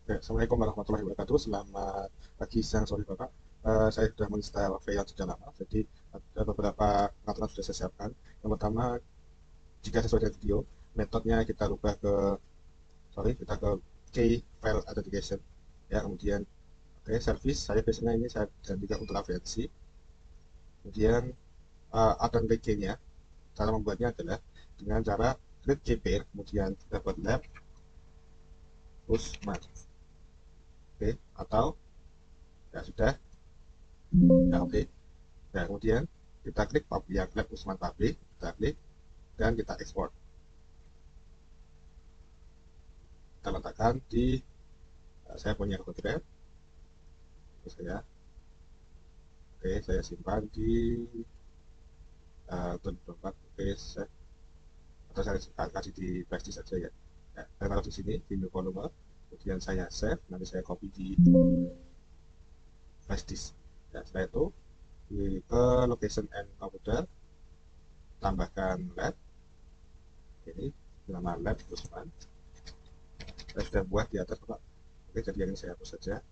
Oke, Assalamualaikum warahmatullahi wabarakatuh. Selamat pagi, siang, sore Bapak. Saya sudah menginstal Freon sejak lama, jadi ada beberapa pengaturan sudah saya siapkan. Yang pertama, jika sesuai dengan video, metodenya kita rubah ke, kita ke key file authentication. Ya, kemudian, oke, service, saya biasanya ini saya gantikan untuk AVNC. Kemudian, authentic key-nya, cara membuatnya adalah dengan cara klik key pair, kemudian kita buat lab, Usman, oke, atau ya sudah, ya oke. Nah, kemudian kita klik yang lab Usman Public, kita klik dan kita ekspor. Kita letakkan di saya punya drive, saya oke, saya simpan di 2024, oke, atau saya kasih di flash disk saja ya. Nah, saya taruh di sini di new volume, kemudian saya save, nanti saya copy di flash disk. Nah, setelah itu ke location and computer, tambahkan lab ini nama lab Usman. Saya sudah buat di atas Pak. Oke, jadi yang ini saya hapus saja.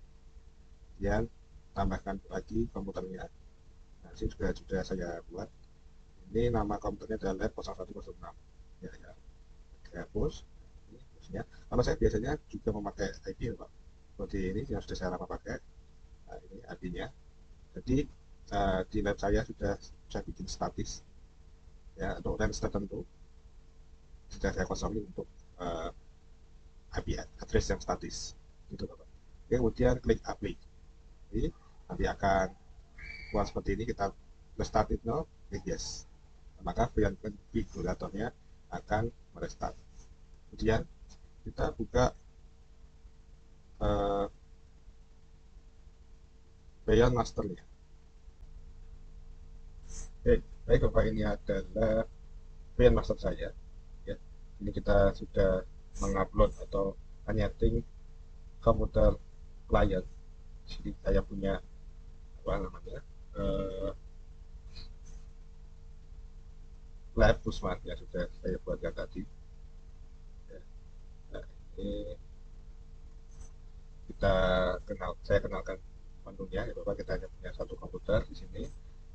Kemudian tambahkan lagi komputernya. Nah, ini juga sudah saya buat. Ini nama komputernya adalah lab 0106. Ya, ya. Saya hapus. Ini hapusnya. Kalau saya biasanya juga memakai IP ya, Pak. Seperti ini yang sudah saya lama pakai. Nah, ini IP-nya. Jadi di lab saya bikin statis ya untuk range tertentu sudah saya kosongi untuk IP address yang statis gitu Bapak. Oke, kemudian klik apply. Jadi nanti akan keluar seperti ini, kita restart it now, klik yes, maka VLAN configuratornya akan merestart. Kemudian kita buka uh, VLAN masternya. Oke, baik Bapak, ini adalah VLAN master saya ya. Ini kita sudah mengupload atau menyeting komputer klien. Jadi saya punya apa namanya, uh, lab Usman ya, sudah saya buatkan tadi ya. Nah, ini saya kenalkan menunya ya Bapak. Kita hanya punya satu komputer di sini.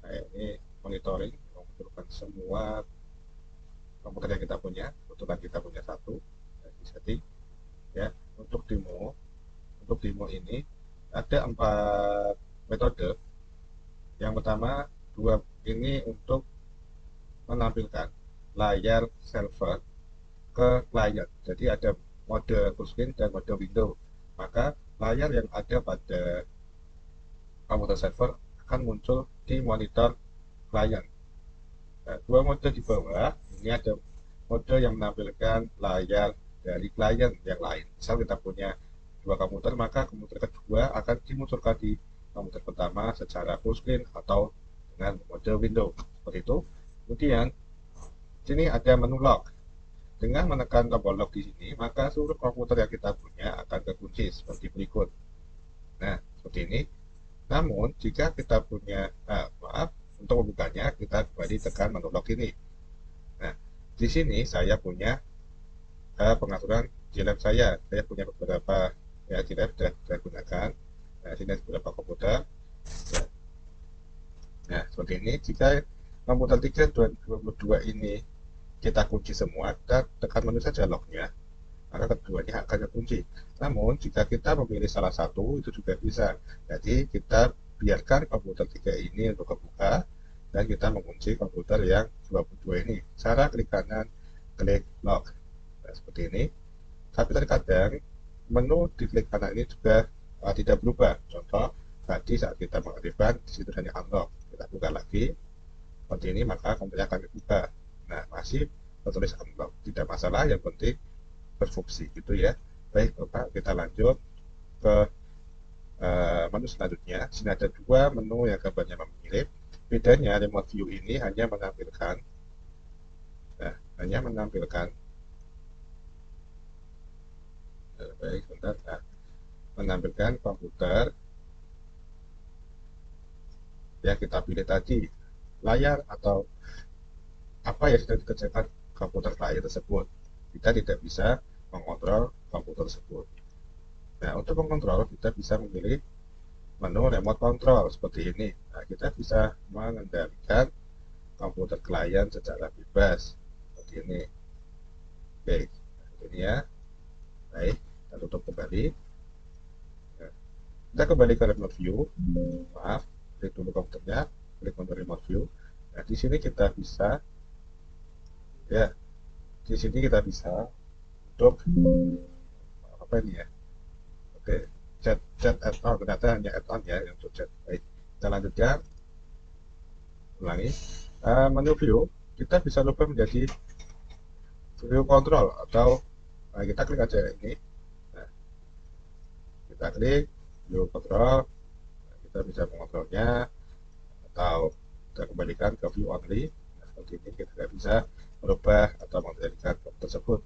Nah, ini monitoring mengumpulkan semua komputer yang kita punya. Kebetulan kita punya satu. Nah, di setting ya. Untuk demo ini ada 4 metode. Yang pertama, dua ini untuk menampilkan layar server ke klien. Jadi ada mode full screen dan mode window. Maka layar yang ada pada komputer server akan muncul di monitor klien. Nah, dua mode di bawah ini ada mode yang menampilkan layar dari klien yang lain. Misal kita punya dua komputer, maka komputer kedua akan dimunculkan di komputer pertama secara full screen atau dengan mode window seperti itu. Kemudian sini ada menu lock. Dengan menekan tombol lock di sini, maka seluruh komputer yang kita punya akan terkunci seperti berikut. Nah, seperti ini. Namun, jika kita punya, maaf, untuk membukanya kita kembali tekan menu lock ini. Nah, di sini saya punya pengaturan JLab saya. Saya punya beberapa ya JLab saya gunakan. Nah, sini ada beberapa komputer. Ya. Nah, seperti ini. Jika komputer 3 2022 ini kita kunci semua, kita tekan menu saja locknya, maka keduanya akan terkunci. Namun jika kita memilih salah satu itu juga bisa. Jadi kita biarkan komputer 3 ini untuk kebuka dan kita mengunci komputer yang 22 ini. Cara klik kanan, klik lock. Nah, seperti ini. Tapi terkadang menu di klik kanan ini juga tidak berubah. Contoh tadi saat kita mengaktifkan di situ hanya unlock. Kita buka lagi seperti ini, maka komputernya akan dibuka. Nah, masih tertulis unlock, tidak masalah, yang penting berfungsi gitu ya. Baik Bapak, kita lanjut ke menu selanjutnya. Sini ada dua menu yang gambarnya mirip. Bedanya remote view ini hanya menampilkan baik bentar, menampilkan komputer yang kita pilih tadi, layar atau apa yang sudah dikerjakan komputer klien tersebut. Kita tidak bisa mengontrol komputer tersebut. Nah, untuk mengontrol kita bisa memilih menu remote control seperti ini. Nah, kita bisa mengendalikan komputer klien secara bebas seperti ini. Oke, ini ya. Baik, kita tutup kembali. Nah, kita kembali ke remote view. Maaf, klik dulu komputernya, klik menu remote view. Nah, di sini kita bisa, ya, di sini kita bisa untuk apa ini ya? Oke, chat add-on, ternyata hanya add-on ya yang untuk chat. Baik, kita lanjutkan. Ulangi. Menu view kita bisa rubah menjadi view control atau kita klik aja ini. Nah, kita klik view control, nah, kita bisa mengontrolnya atau kita kembalikan ke view only. Nah, seperti ini kita tidak bisa merubah atau mengendalikan tersebut.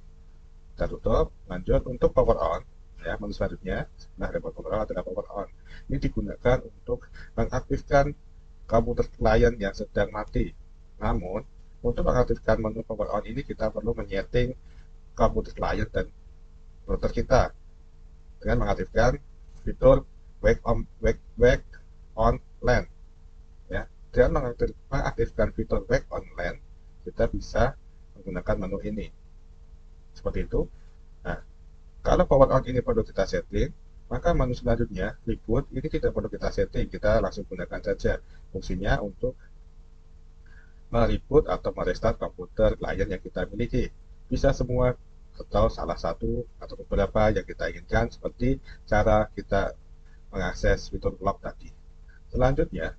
Kita tutup. Lanjut untuk power on. Ya, menu selanjutnya setelah remote control adalah power on. Ini digunakan untuk mengaktifkan komputer klien yang sedang mati. Namun, untuk mengaktifkan menu power on ini kita perlu menyeting komputer klien dan router kita dengan mengaktifkan fitur wake on LAN. Ya, dengan mengaktifkan fitur wake on LAN, kita bisa menggunakan menu ini. Seperti itu. Nah, kalau power on ini perlu kita setting, maka menu selanjutnya reboot ini tidak perlu kita setting, kita langsung gunakan saja fungsinya untuk mereboot atau merestart komputer klien yang kita miliki. Bisa semua atau salah satu atau beberapa yang kita inginkan, seperti cara kita mengakses fitur lock tadi. Selanjutnya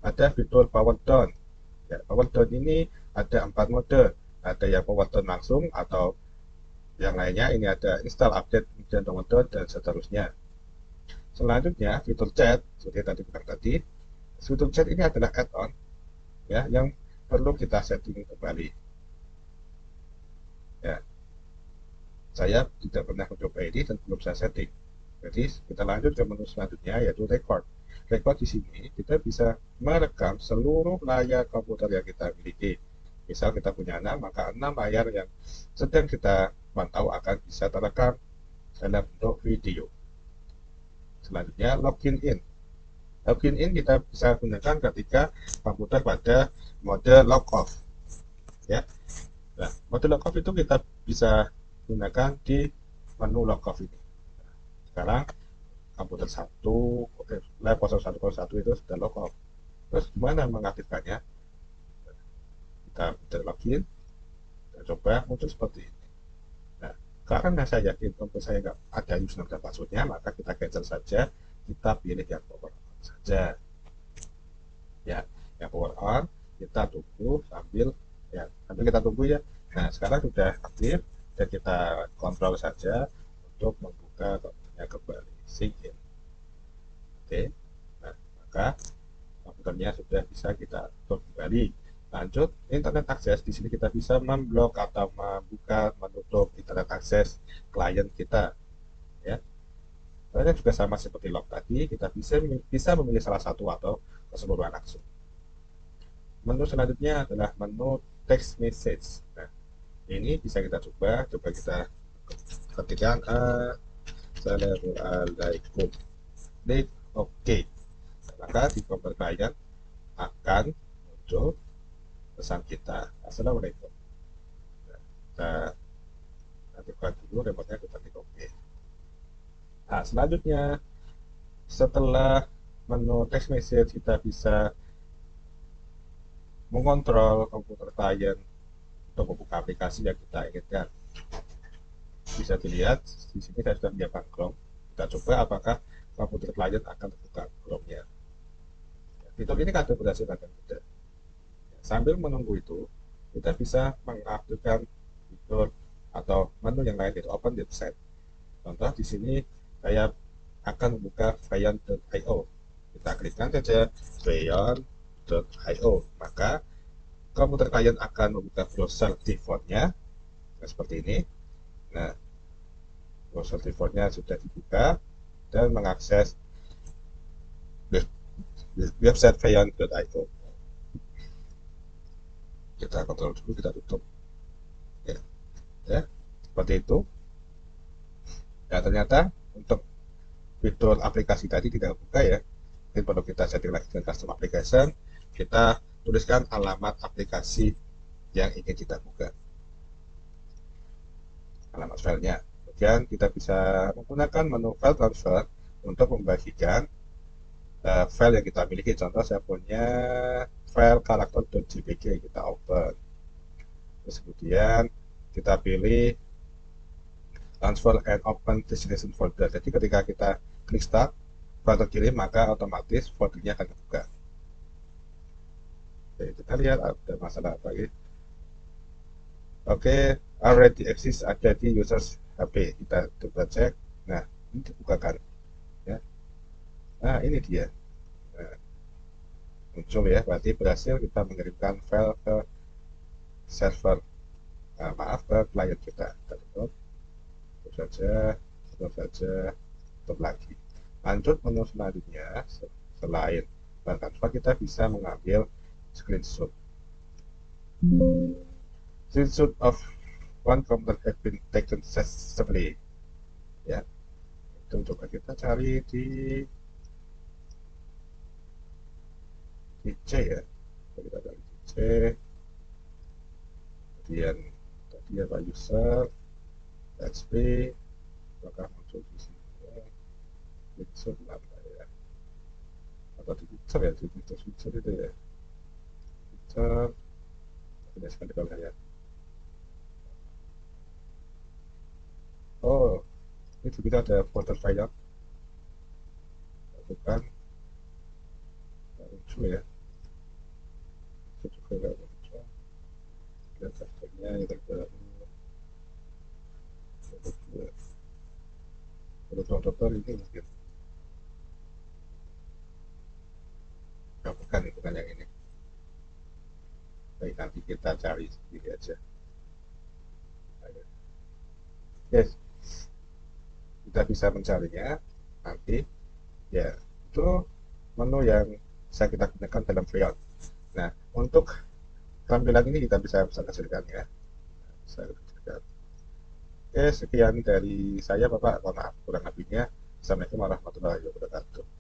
ada fitur power down. Ya, power down ini ada 4 mode. Ada yang power down langsung atau yang lainnya. Ini ada install, update, kemudian download dan seterusnya. Selanjutnya fitur chat seperti yang tadi bilang tadi. Fitur chat ini adalah add-on ya yang perlu kita setting kembali. Ya, saya tidak pernah mencoba ini dan belum saya setting. Jadi kita lanjut ke menu selanjutnya yaitu record. Record di sini kita bisa merekam seluruh layar komputer yang kita miliki. Misal kita punya 6, maka 6 layar yang sedang kita pantau akan bisa terekam dalam bentuk video. Selanjutnya login in. Login in kita bisa gunakan ketika komputer pada mode log off. Ya. Nah, mode log off itu kita bisa gunakan di menu log off ini. Sekarang komputer 1, lab 0101 itu sudah log off. Terus gimana mengaktifkannya? Kita login, kita coba muncul seperti ini. Nah, karena saya yakin komputer saya nggak ada username dan passwordnya, maka kita cancel saja. Kita pilih yang power on saja. Ya, yang power on kita tunggu sambil kita tunggu ya. Nah, sekarang sudah aktif dan kita kontrol saja untuk membuka komputernya kembali. Sync in. Oke. Nah, maka komputernya sudah bisa kita tutup kembali. Lanjut, internet akses. Di sini kita bisa memblok atau membuka, menutup internet akses klien kita. Ya, ini juga sama seperti log tadi. Kita bisa memilih salah satu atau keseluruhan langsung. Menu selanjutnya adalah menu text message. Nah, ini bisa kita coba kita ketikkan Assalamualaikum. Klik OK. Maka di komputer klien akan muncul pesan kita Assalamualaikum. Nah, kita aktifkan dulu remote-nya, kita klik OK. Nah, selanjutnya setelah menu text message kita bisa mengontrol komputer klien untuk membuka aplikasi yang kita inginkan. Bisa dilihat di sini saya sudah menyiapkan Chrome. Kita coba apakah komputer klien akan terbuka Chrome-nya. Fitur ini kadang berhasil, kadang tidak. Sambil menunggu itu, kita bisa mengaktifkan fitur atau menu yang lain, yaitu Open Website. Contoh di sini saya akan membuka Freon.io. Kita klikkan saja Freon.io, maka komputer klien akan membuka browser default-nya seperti ini. Nah, browser default-nya sudah dibuka dan mengakses website Freon.io. Kita kontrol dulu, kita tutup. Ya, seperti itu. Ya, ternyata untuk fitur aplikasi tadi tidak buka ya, ini perlu kita setting lagi dengan custom application. Kita tuliskan alamat aplikasi yang ingin kita buka, alamat filenya. Kemudian kita bisa menggunakan menu file transfer untuk membagikan file yang kita miliki. Contoh saya punya file karakter.jpg, kita open. Terus kemudian kita pilih transfer and open destination folder. Jadi ketika kita klik start, file terkirim, maka otomatis foldernya akan terbuka. Oke, kita lihat ada masalah apa lagi. Oke, already exist, ada di users HP. Kita coba cek. Nah, ini dibukakan. Ya. Nah, ini dia. Nah, muncul ya, berarti berhasil kita mengirimkan file ke server. Nah, maaf, ke klien kita. Kita tutup saja, tutup lagi. Lanjut menu selanjutnya, selain file transfer, kita bisa mengambil screenshot. Screenshot of one computer have been taken successfully. Ya, itu coba kita cari di C ya. Kita cari di C. Kemudian tadi apa, user XP, apakah muncul di sini? Screenshot apa ya? Atau di picture ya, di picture itu ya. Picture, tidak sekali kalau saya. Oh, ini kita ada folder file, bukan muncul ya. Itu juga nggak muncul. Lihat daftarnya yang terbaru. Kalau dokter ini mungkin. Nggak, bukan yang ini. Baik, nanti kita cari sendiri aja. Yes, kita bisa mencarinya nanti. Ya, itu menu yang bisa kita gunakan dalam Freon. Nah, untuk tampilan ini kita bisa kecilkan ya. Bisa kecilkan. Oke, sekian dari saya Bapak. Mohon maaf kurang lebihnya. Assalamualaikum warahmatullahi wabarakatuh.